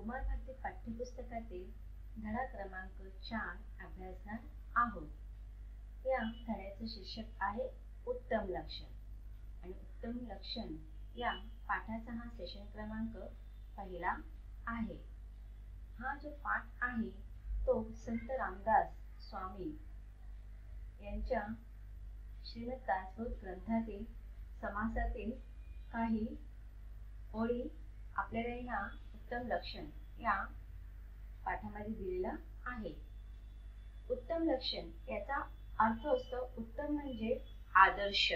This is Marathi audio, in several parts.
कुमार भारती पाठ्यपुस्तकातील धडा क्रमांक 4 अभ्यासणार आहोत। या धड्याचे शीर्षक आहे उत्तम लक्षण आणि उत्तम लक्षण या पाठाचा हा सेशन क्रमांक पहिला आहे। हा जो पाठ आहे तो संत रामदास स्वामी यांच्या श्रीमद दासबोध ग्रंथातील समासातील काही ओळी आपल्याला या उत्तम लक्षण या पाठामध्ये दिलेला आहे। उत्तम लक्षण याचा अर्थ असतो उत्तम म्हणजे आदर्श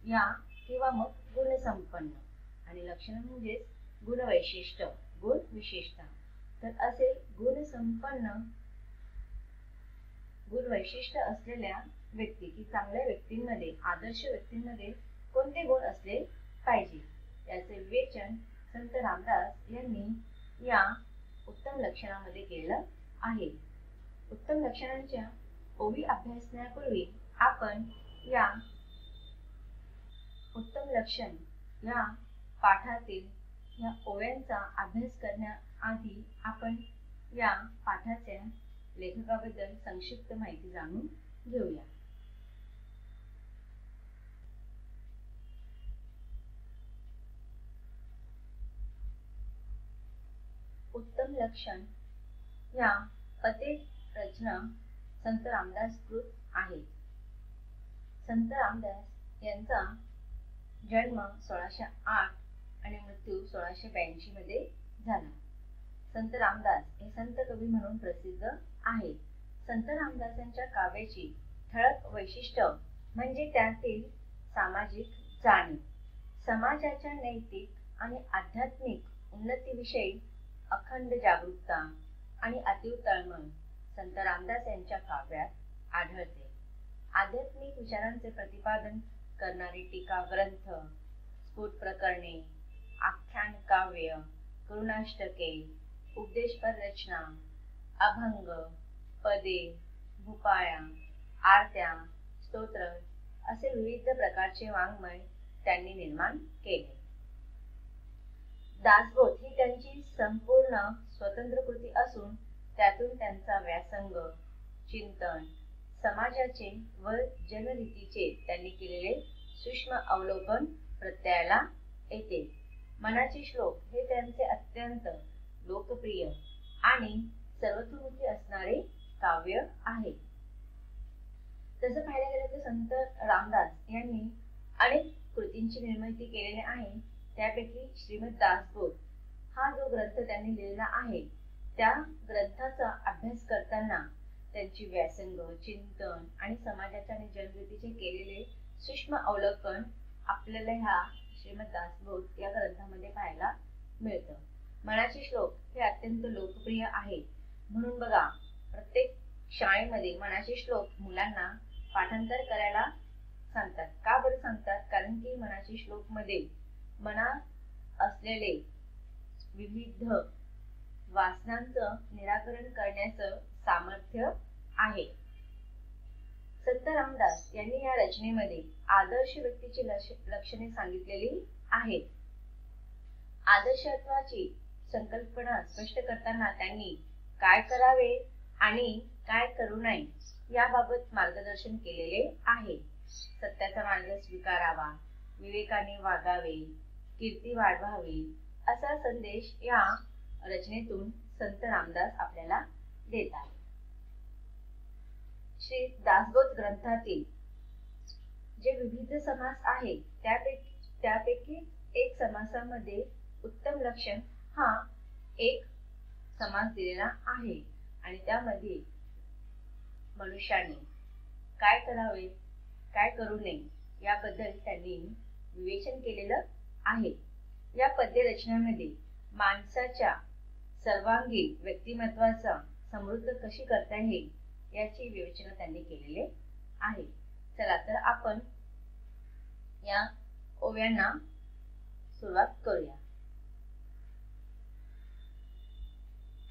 या किंवा मग गुणसंपन्न आणि लक्षण म्हणजे गुणवैशिष्ट्य गुण विशेषता। तर असे गुणसंपन्न गुणवैशिष्ट्य असलेल्या व्यक्ती की चांगल्या व्यक्तींमध्ये आदर्श व्यक्तींमध्ये कोणते गुण असले पाहिजे याचे विवेचन संत रामदास यांनी या उत्तम लक्षणामध्ये केलं आहे। उत्तम लक्षणांच्या ओळी अभ्यासण्यापूर्वी आपण या उत्तम लक्षण या पाठातील या ओव्यांचा अभ्यास करण्याआधी आपण या पाठाच्या लेखकाबद्दल संक्षिप्त माहिती जाणून घेऊया। उत्तम लक्षण या पद्य रचना संत रामदास कृत आहे। संत रामदास यांचा जन्म 1608 आणि मृत्यू 1682 मध्ये झाला। संत रामदास हे संत कवी म्हणून प्रसिद्ध आहे। संत रामदासांच्या काव्याची ठळक वैशिष्ट्य म्हणजे त्यातील सामाजिक जाणीव, समाजाच्या नैतिक आणि आध्यात्मिक उन्नतीविषयी अखंड जागरूकता आणि अतीव तळमळ संत रामदास यांच्या काव्यात आढळते। आध्यात्मिक विचारांचे प्रतिपादन करणारी टीका ग्रंथ, स्फुट प्रकरणे, आख्यान काव्य, करुणाष्टके, उपदेशपर रचना, अभंग, पदे, भूपाळ्या, आरत्या, स्तोत्र असे विविध प्रकारचे वाङ्मय त्यांनी निर्माण केले। दासबोध ही त्यांची संपूर्ण स्वतंत्र कृती असून त्यातून त्यांचा व्यासंग, चिंतन, समाजाचे व जनरीतीचे त्यांनी केलेले सूक्ष्म अवलोकन प्रत्ययाला येते। मनाचे श्लोक हे त्यांचे अत्यंत लोकप्रिय आणि सर्वतोमुखी असणारे काव्य आहे। तसं पाहायला गेलं तर संत रामदास यांनी अनेक कृतींची निर्मिती केलेली आहे। त्यापैकी श्रीमद दासबोध हा जो ग्रंथ त्यांनी लिहिलेला आहे त्या ग्रंथाचा अभ्यास करताना त्यांची व्यासंग, चिंतन आणि समाजाच्या आणि जनरीतीचे केलेले सूक्ष्म अवलोकन आपल्याला ह्या श्रीमद दासबोध या ग्रंथामध्ये पाहायला मिळतं। मनाचे श्लोक हे अत्यंत लोकप्रिय आहे म्हणून बघा प्रत्येक शाळेमध्ये मनाचे श्लोक मुलांना पाठांतर करायला सांगतात। का बरं सांगतात? कारण की मनाचे श्लोक मध्ये मनात असलेले विविध वासनांचं निराकरण करण्याचं सामर्थ्य आहे। संत रामदास यांनी या रचनेमध्ये आदर्श व्यक्तीची लक्षणे सांगितलेली आहेत। आदर्शत्वाची संकल्पना स्पष्ट करताना त्यांनी काय करावे आणि काय करू नये याबाबत मार्गदर्शन केलेले आहे। सत्याचा मार्ग स्वीकारावा, विवेकाने वागावे, कीर्ती वाढवावी असा संदेश या रचनेतून संत रामदास आपल्याला देतात। श्री दासबोध ग्रंथातील जे विविध समास आहे त्यापैकी एक समासामध्ये उत्तम लक्षण हा एक समास दिलेला आहे आणि त्यामध्ये मनुष्याने काय करावे काय करू नये याबद्दल त्यांनी विवेचन केलेलं आहे। या पद्य रचनेमध्ये माणसाच्या सर्वांगीण व्यक्तिमत्वाचा समृद्ध कशी करता येईल याची विवेचना त्यांनी केलेले आहे। चला तर आपण या ओव्यांना सुरुवात करूया।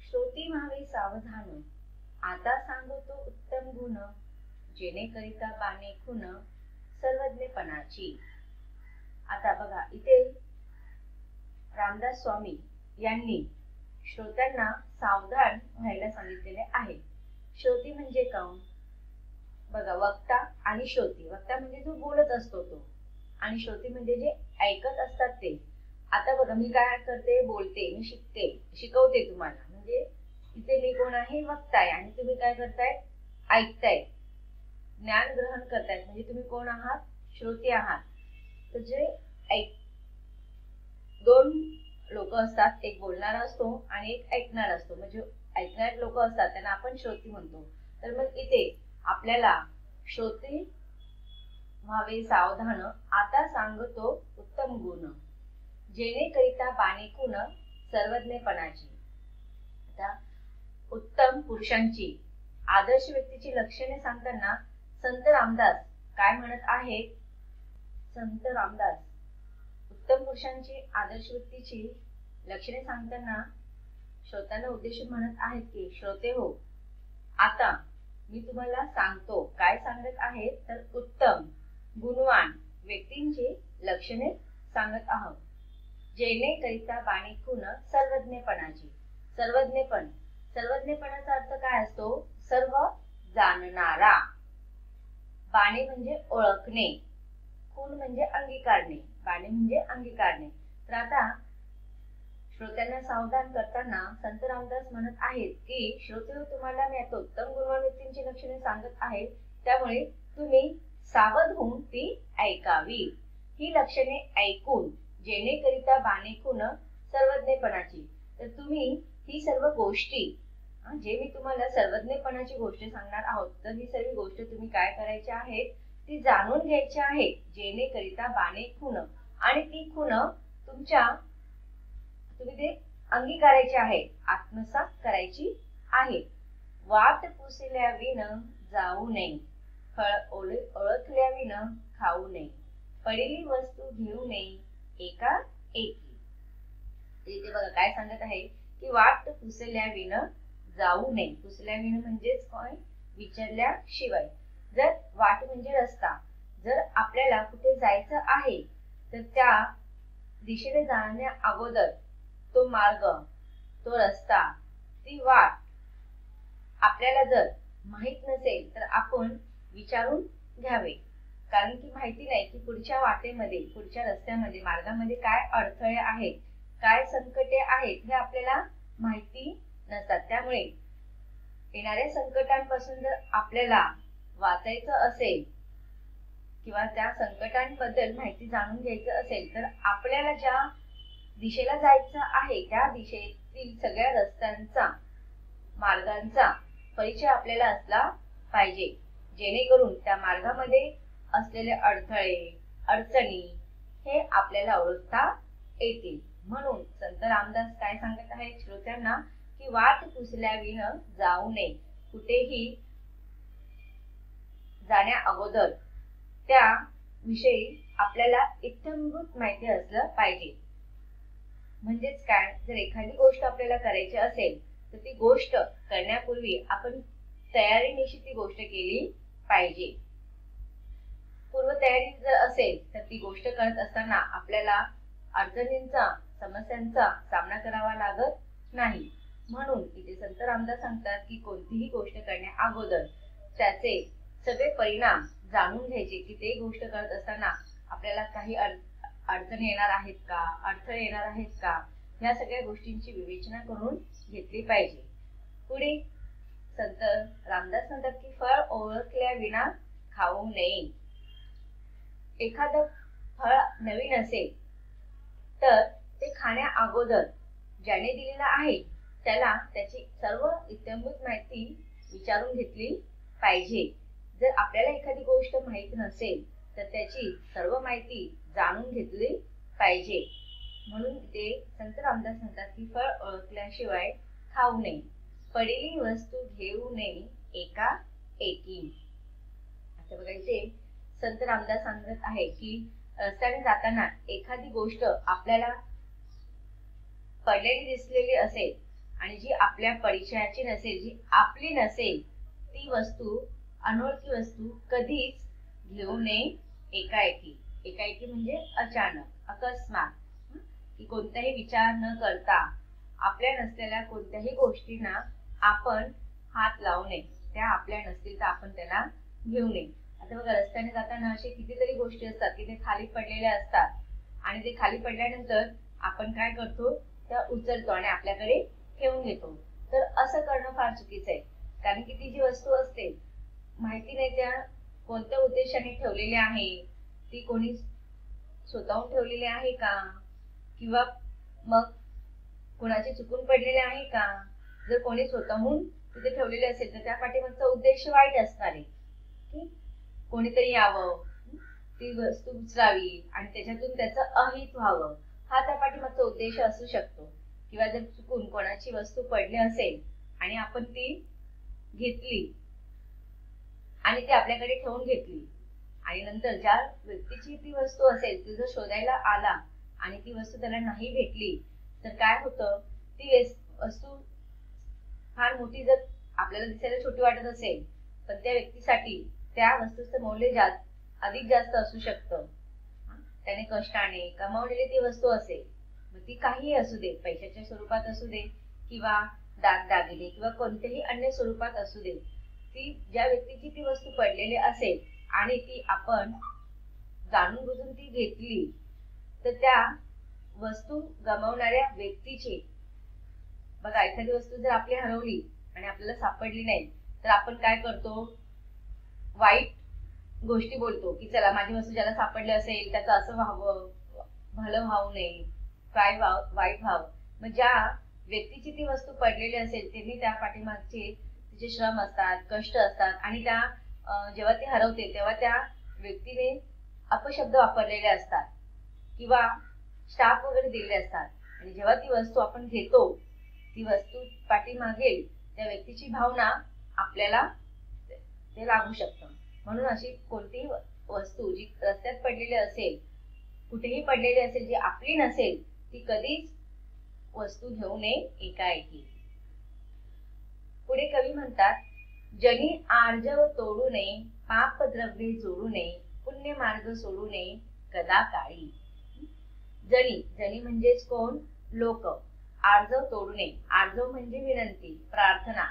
श्रोती व्हावे सावधान, आता सांगतो उत्तम गुण, जेणे करिता बाणे खून सर्वज्ञपणाची। आता बघा इथे रामदास स्वामी यांनी श्रोत्यांना सावधान व्हायला सांगितलेले आहे. श्रोती म्हणजे कोण? बघा, वक्ता आणि श्रोती. वक्ता म्हणजे जो बोलत असतो तो, आणि श्रोती म्हणजे जे ऐकत असतात ते. आता बघा, मी काय करते, बोलते, मी शिकवते तुम्हाला, म्हणजे इथे मी कोण आहे? वक्ता आहे, आणि तुम्ही काय करताय? ऐकताय, ज्ञान ग्रहण करतायत. म्हणजे तुम्ही कोण आहात? श्रोती आहात. तर जे दोन लोक असतात, एक बोलणारा असतो आणि एक ऐकणारा असतो. म्हणजे ऐकणारे लोक असतात त्यांना आपण श्रोती म्हणतो. तर मग इथे आपल्याला श्रोती व्हावे सावधान, आता सांगतो उत्तम गुण, जेणे करिता बाणेकून सर्वज्ञपणाची. आता उत्तम पुरुषांची, आदर्श व्यक्तीची लक्षणे सांगताना संत रामदास काय म्हणत आहेत? संत रामदास उत्तम पुरुषांची, आदर्श व्यक्तीची लक्षणे सांगताना श्रोत्यांना उद्देशून म्हणत आहेत की, श्रोते हो, आता मी तुम्हाला सांगतो. काय सांगत आहेत? तर उत्तम गुणवान व्यक्तींची लक्षणे सांगत आहोत, जेणे करिता बाणेकून सर्वज्ञपणाची. सर्वज्ञपणाचा अर्थ काय असतो? सर्व जाणणारा. बाणे म्हणजे ओळखणे, खूण म्हणजे अंगीकारणे, बाणे म्हणजे अंगीकारणे. तर आता श्रोत्यांना सावधान करताना संत रामदास म्हणत आहेत की, श्रोते, तुम्हाला मी आता उत्तम गुणवान व्यक्तींची लक्षणे सांगत आहे, त्यामुळे तुम्ही सावध होऊन ती ऐकावी. ही लक्षणे ऐकून जेणेकरिता बाणेकून सर्वज्ञपणाची. तर तुम्ही ही सर्व गोष्टी, जे मी तुम्हाला सर्वज्ञपणाची गोष्ट सांगणार आहोत, तर ही सर्व गोष्ट तुम्ही काय करायची आहेत? ती जाणून घ्यायची आहे, जेणेकरिता बाणेकून, आणि ती खूण तुम्ही ते अंगीकारायचे आहे, आत्मसात करायची आहे. वाट पुसल्याविन जाऊ नये, फळ ओळखल्याविन खाऊ नये, पडलेली वस्तू घेऊ नये एका एकी. इथे बघा काय सांगत आहे की, वाट पुसल्याविन जाऊ नये. पुसल्याविन म्हणजेच काय? विचारल्याशिवाय. जर वाट म्हणजे रस्ता, जर आपल्याला कुठे जायचं आहे तर त्या दिशेने जाण्या अगोदर तो मार्ग, तो रस्ता, ती वाट आपल्याला जर माहित नसेल तर आपण विचारून घ्यावे. कारण की माहिती नाही की पुढच्या वाटेमध्ये, पुढच्या रस्त्यामध्ये, मार्गामध्ये काय अडथळे आहेत, काय संकटे आहेत, हे आपल्याला माहिती नसतात. त्यामुळे येणाऱ्या संकटांपासून जर आपल्याला वाचायचं असेल किंवा त्या संकटांबद्दल माहिती जाणून घ्यायचं असेल, तर आपल्याला ज्या दिशेला जायचं आहे त्या दिशेतील सगळ्या रस्त्यांचा, मार्गांचा परिचय आपल्याला असला पाहिजे, जेणेकरून त्या मार्गामध्ये असलेले अडथळे, अडचणी हे आपल्याला ओळखता येतील. म्हणून संत रामदास काय सांगत आहेत श्रोत्यांना की, वाट पुसल्याविन जाऊ नये. कुठेही जाण्या अगोदर त्या विषयी आपल्याला इत्थंभूत माहिती असलं पाहिजे. म्हणजेच काय, जर एखादी गोष्ट आपल्याला करायची असेल तर ती गोष्ट करण्यापूर्वी आपण तयारीनिशी ती गोष्ट केली पाहिजे. पूर्वतयारी जर असेल तर ती गोष्ट करत असताना आपल्याला अडचणींचा, समस्यांचा सामना करावा लागत नाही. म्हणून इथे संत रामदास सांगतात की, कोणतीही गोष्ट करण्या अगोदर त्याचे सगळे परिणाम जाणून घ्यायचे, की ते गोष्ट करत असताना आपल्याला काही अडचणी येणार आहेत का, अडथळे येणार आहेत का, ह्या सगळ्या गोष्टींची विवेचना करून घेतली पाहिजे. पुढे संत रामदास म्हणतात की, फळ ओळखल्याविना खाऊ नये. एखादं फळ नवीन असेल तर ते खाण्या अगोदर ज्याने दिलेलं आहे त्याला त्याची सर्व इत्थंभूत माहिती विचारून घेतली पाहिजे. जर आपल्याला एखादी गोष्ट माहित नसेल तर त्याची सर्व माहिती जाणून घेतली पाहिजे. म्हणून ते संत रामदास म्हणतात की, फळ ओळखल्याशिवाय खाऊ नये, पडलेली वस्तू घेऊ नये एका एकी. आता बघायचे संत रामदास सांगत आहे की, रस्त्याने जाताना एखादी गोष्ट आपल्याला पडलेली दिसलेली असेल आणि जी आपल्या परिचयाची नसेल, जी आपली नसेल, ती वस्तू, अनोळखी वस्तू कधीच घेऊ नये एकाएकी. एकाएकी म्हणजे अचानक, अकस्मात, की कोणताही विचार न करता आपल्या नसलेल्या कोणत्याही गोष्टींना आपण हात लावू नये, त्या आपल्या नसतील तर आपण त्याला घेऊ नये. आता बघा, रस्त्याने जाताना असे कितीतरी गोष्टी असतात की ते खाली पडलेल्या असतात आणि ते खाली पडल्यानंतर आपण काय करतो, त्या उचलतो आणि आपल्याकडे ठेवून घेतो. तर असं करणं फार चुकीचं आहे, कारण की ती जी वस्तू असते माहिती नाही त्या कोणत्या उद्देशाने ठेवलेली आहे, ती कोणी स्वतःहून ठेवलेली आहे का, किंवा मग कोणाची चुकून पडलेली आहे का. जर कोणी स्वतःहून तिथे ठेवलेले असेल तर त्या पाठीमागचा उद्देश वाईट असणार आहे, की कोणीतरी यावं, ती वस्तू उचलावी आणि त्याच्यातून त्याचं अहित व्हावं, हा त्या पाठीमागचा उद्देश असू शकतो. किंवा जर चुकून कोणाची वस्तू पडली असेल आणि आपण ती घेतली आणि ती आपल्याकडे ठेवून घेतली आणि नंतर ज्या व्यक्तीची ती वस्तू असेल ती जर शोधायला आला आणि ती वस्तू त्याला नाही भेटली तर काय होतं, ती वस्तू फार मोठी जर आपल्याला दिसायला छोटी वाटत असेल पण त्या व्यक्तीसाठी त्या वस्तूचं मूल्य अधिक जास्त असू शकतं. त्याने कष्टाने कमावलेली ती वस्तू असेल, मग ती काहीही असू दे, पैशाच्या स्वरूपात असू दे किंवा दागदागिने किंवा कोणत्याही अन्य स्वरूपात असू दे, ती ज्या व्यक्तीची ती वस्तू पडलेली असेल आणि ती आपण जाणून बुजून ती घेतली तर त्या वस्तू गमावणाऱ्या व्यक्तीचे, बघा एखादी वस्तू जर आपली हरवली आणि आपल्याला सापडली नाही तर आपण काय करतो, वाईट गोष्टी बोलतो की चला माझी वस्तू ज्याला सापडली असेल त्याचं असं व्हावं, भलं व्हावू नये, काय वाईट व्हावं. मग ज्या व्यक्तीची ती वस्तू पडलेली असेल त्यांनी त्या पाठीमागचे तिचे श्रम असतात, कष्ट असतात आणि त्या जेव्हा ती हरवते तेव्हा त्या व्यक्तीने अपशब्द वापरलेले असतात किंवा शाप वगैरे दिलेले असतात आणि जेव्हा ती वस्तू आपण घेतो ती वस्तू पाठीमागे त्या व्यक्तीची भावना आपल्याला ते लागू शकतं. म्हणून अशी कोणतीही वस्तू जी रस्त्यात पडलेली असेल, कुठेही पडलेली असेल, जी आपली नसेल ती कधीच वस्तू घेऊ नये एकाएकी. पुढे कवी म्हणतात, जनी आर्जव तोडू नये, पाप द्रव्ये जोडू नये, पुण्य मार्ग सोडू नये कदा काळी. जनी, जनी म्हणजेच कोण, लोक. आर्जव तोडू नये, आर्जव म्हणजे विनंती, प्रार्थना.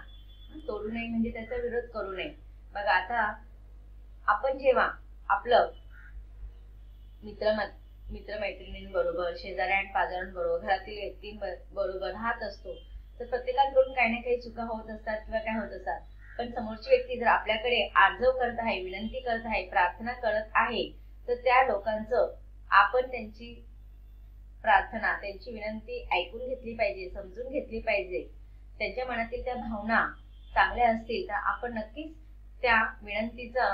तोडू नये म्हणजे त्याचा विरोध करू नये. बघा आता आपण जेव्हा आपलं मित्रमैत्रिणींबरोबर, शेजाऱ्यां पाजाऱ्यांबरोबर, घरातील व्यक्तींबरोबर राहत असतो तर प्रत्येकाकडून काही ना काही चुका होत असतात किंवा काय होत असतात. पण समोरची व्यक्ती जर आपल्याकडे आर्जव करत आहे, विनंती करत आहे, प्रार्थना करत आहे तर त्या लोकांचं आपण त्यांची प्रार्थना, त्यांची विनंती ऐकून घेतली पाहिजे, समजून घेतली पाहिजे. त्यांच्या मनातील त्या भावना चांगल्या असतील तर आपण नक्कीच त्या विनंतीचा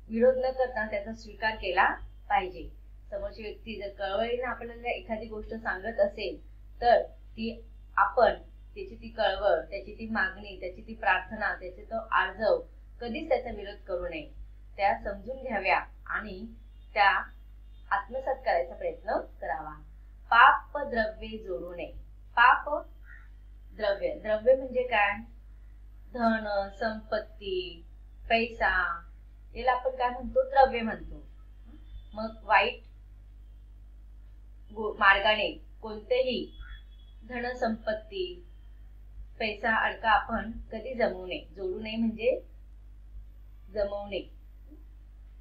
विरोध न करता त्याचा स्वीकार केला पाहिजे. समोरची व्यक्ती जर कळवळीने आपल्याला एखादी गोष्ट सांगत असेल तर ती आपण त्याची ती कळवळ, त्याची ती मागणी, त्याची ती प्रार्थना, त्याचे तो आर्जव कधीच त्याचा विरोध करू नये. त्या समजून घ्याव्या आणि त्या आत्मसात करायचा प्रयत्न करावा. पाप द्रव्ये जोडू नये. पाप द्रव्य, द्रव्य म्हणजे काय, धन, संपत्ती, पैसा, याला आपण काय म्हणतो, द्रव्य म्हणतो. मग वाईट मार्गाने कोणतेही धन, संपत्ती, पैसा, अडका आपण कधी जमवू नये. जोडू नये म्हणजे जमवू नये.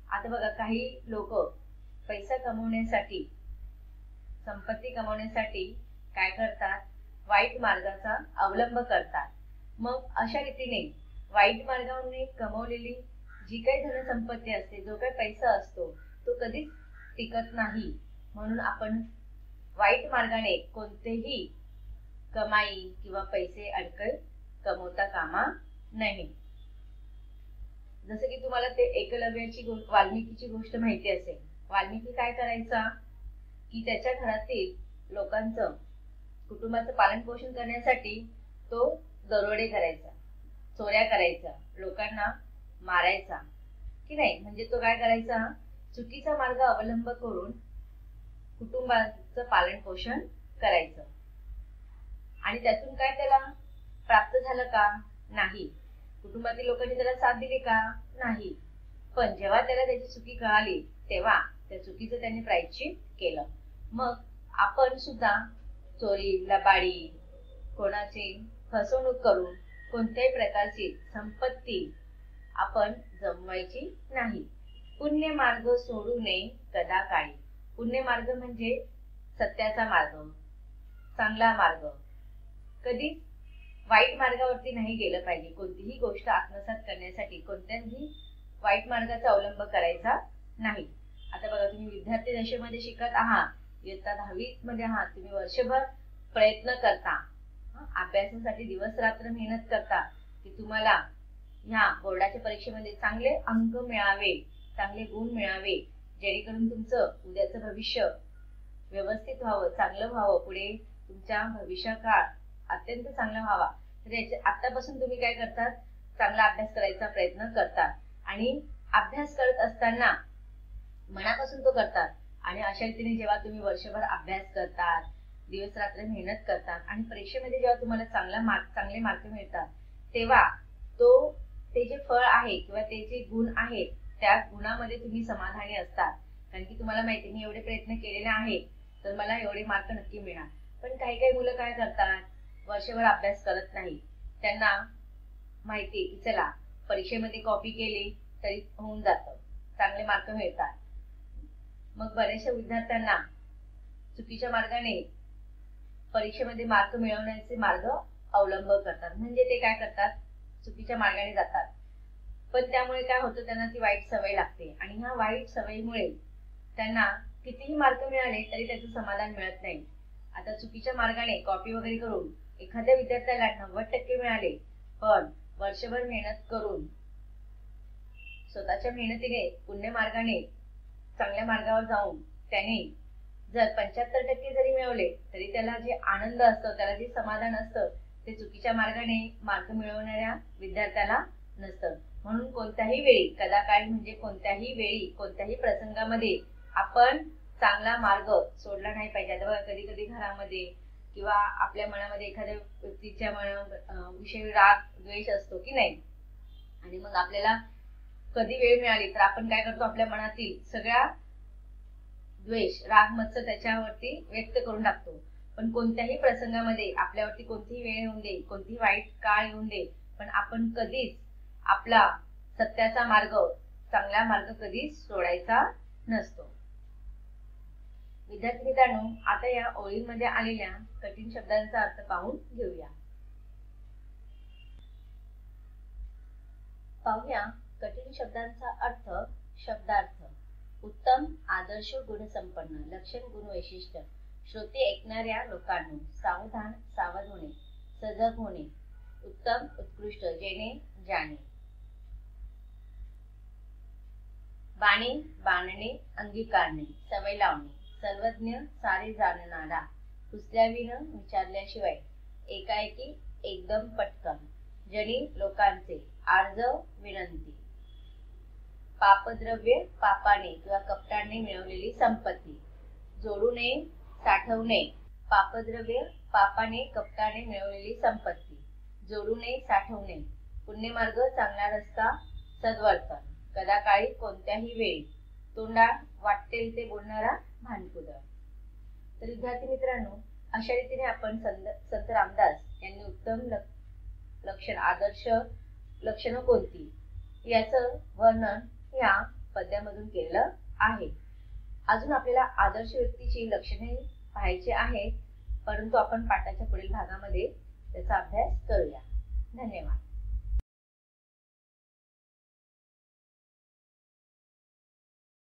आता बघा काही लोक पैसा कमवण्यासाठी, संपत्ती कमवण्यासाठी काय करतात, वाईट मार्गाचा अवलंब करतात. मग अशा रीतीने वाईट मार्गाने कमवलेली जी काही धनसंपत्ती असते, जो काही पैसा असतो तो कधीच टिकत नाही. म्हणून आपण वाईट मार्गाने कोणतेही कमाई किंवा पैसे अडकळ कमवता कामा नये. जसं की तुम्हाला ते एकलव्याची वाल्मिकीची गोष्ट माहिती असेल. वाल्मिकी काय करायचा की त्याच्या घरातील लोकांचं, कुटुंबाचं पालन पोषण करण्यासाठी तो दरोडे करायचा, चोऱ्या करायचा, लोकांना मारायचा की नाही. म्हणजे तो काय करायचा, चुकीचा मार्ग अवलंब करून कुटुंबाचं पालन पोषण करायचं. आणि त्यातून काय त्याला प्राप्त झालं का, नाही. कुटुंबातील लोकांनी त्याला साथ दिली का, नाही. पण जेव्हा त्याला त्याची चुकी कळाली तेव्हा त्या चुकीचं त्याने प्रायश्चित केलं. मग आपण सुद्धा चोरी लबाडी, कोणाची फसवणूक करून कोणत्याही प्रकारची संपत्ती आपण जमवायची नाही. पुण्य मार्ग सोडू नये कदाकाळी. पुण्य मार्ग म्हणजे सत्याचा मार्ग, चांगला मार्ग. कधी वाईट मार्गावरती नाही गेलं पाहिजे. कोणतीही गोष्ट आत्मसात करण्यासाठी कोणत्याही वाईट मार्गाचा अवलंब करायचा नाही. आता बघा, तुम्ही विद्यार्थी दशेमध्ये शिकत आहात, इयत्ता 10वी मध्ये आहात, तुम्ही वर्षभर प्रयत्न करता, अभ्यासासाठी दिवस रात्र मेहनत करता की तुम्हाला ह्या बोर्डाच्या परीक्षेमध्ये चांगले अंक मिळावे, चांगले गुण मिळावे, जेणेकरून तुमचं उद्याचं भविष्य व्यवस्थित व्हावं, चांगलं व्हावं, पुढे तुमच्या भविष्यकाळ अत्यंत चांगला व्हावा. तर आतापासून तुम्ही काय करतात, चांगला अभ्यास करायचा प्रयत्न करतात आणि अभ्यास करत असताना मनापासून तो करतात. आणि अशा रीतीने जेव्हा तुम्ही वर्षभर अभ्यास करतात, दिवस रात्र मेहनत करतात आणि परीक्षेमध्ये जेव्हा तुम्हाला चांगले मार्क मिळतात, तेव्हा ते जे फळ आहे किंवा ते जे गुण आहेत, त्या गुणामध्ये तुम्ही समाधानी असतात. कारण की तुम्हाला माहिती, मी एवढे प्रयत्न केलेले आहेत तर मला एवढे मार्क नक्की मिळणार. पण काही मुलं काय करतात, वर्षभर अभ्यास करत नाही. त्यांना माहिती की चला परीक्षेमध्ये कॉपी केली तरी होऊन जातं, चांगले मार्क मिळतात. मग बऱ्याचशा विद्यार्थ्यांना चुकीच्या मार्गाने परीक्षेमध्ये मार्क मिळवण्याचे मार्ग अवलंब करतात. म्हणजे ते काय करतात, चुकीच्या मार्गाने जातात. पण त्यामुळे काय होतं, त्यांना ती वाईट सवय लागते आणि ह्या वाईट सवयीमुळे त्यांना कितीही मार्क मिळाले तरी त्याचं समाधान मिळत नाही. आता चुकीच्या मार्गाने कॉपी वगैरे करून एखाद्या विद्यार्थ्याला 90% मिळाले, पण वर्षभर मेहनत करून स्वतःच्या मेहनतीने पुण्य मार्गाने चांगल्या मार्गावर जाऊन त्याने जर 75% जरी मिळवले तरी त्याला जे आनंद असतो, त्याला जे समाधान असतं, ते चुकीच्या मार्गाने मार्क मिळवणाऱ्या विद्यार्थ्याला नसतं. म्हणून कोणत्याही वेळी, कदाकाळी म्हणजे कोणत्याही वेळी, कोणत्याही प्रसंगामध्ये आपण चांगला मार्ग सोडला नाही पाहिजे. आता बघा, कधी कधी घरामध्ये किंवा आपल्या मनामध्ये एखाद्या व्यक्तीच्या विषयी राग द्वेष असतो की नाही, आणि मग आपल्याला कधी वेळ मिळाली तर आपण काय करतो, आपल्या मनातील सगळ्या द्वेष राग मत्सर त्याच्यावरती व्यक्त करून टाकतो. पण कोणत्याही प्रसंगामध्ये आपल्यावरती कोणतीही वेळ येऊन दे, कोणतीही वाईट काळ येऊन दे, पण आपण कधीच आपला सत्याचा मार्ग, चांगला मार्ग कधीच सोडायचा नसतो. विद्यार्थी मित्रांनो, आता या ओळींमध्ये आलेल्या कठीण शब्दांचा अर्थ पाहून घेऊया. पाहूया कठीण शब्दांचा अर्थ. शब्दार्थ: उत्तम, आदर्श, गुणसंपन्न, लक्षण, गुण, वैशिष्ट्य. श्रोते ऐकणाऱ्या लोकांनो, सावधान, सावध होणे, सजग होणे. उत्तम, उत्कृष्ट, जेणे, जाणे. बाणे, बाणणे, अंगीकारणे, सवय लावणे. सर्वज्ञ, सारे जाणणारा, पुसल्याविन विचारल्याशिवाय, एकाएकी, एकदम, पटकन. जनी, लोकांचे, आर्जव, विनंती. पापद्रव्य, पापाने किंवा कपटाने मिळवलेली संपत्ती. जोडू नये, साठवू नये. पापद्रव्य, पापाने कपटाने मिळवलेली संपत्ती. जोडू नये, साठवू नये. पुण्यमार्ग, चांगला रस्ता, सद्वर्तन. कदाकाळी, कोणत्याही वेळी. तोंडाळ, वाटेल ते बोलणारा भांडकुदळ. तर विद्यार्थी मित्रांनो, अशा रीतीने आपण संत रामदास यांनी उत्तम लक्षण, आदर्श लक्षणं कोणती याचं वर्णन या पद्यामधून केलं आहे. अजून आपल्याला आदर्श व्यक्तीची लक्षणे पाहायची आहेत, परंतु आपण पाठाच्या पुढील भागामध्ये त्याचा अभ्यास करूया. धन्यवाद.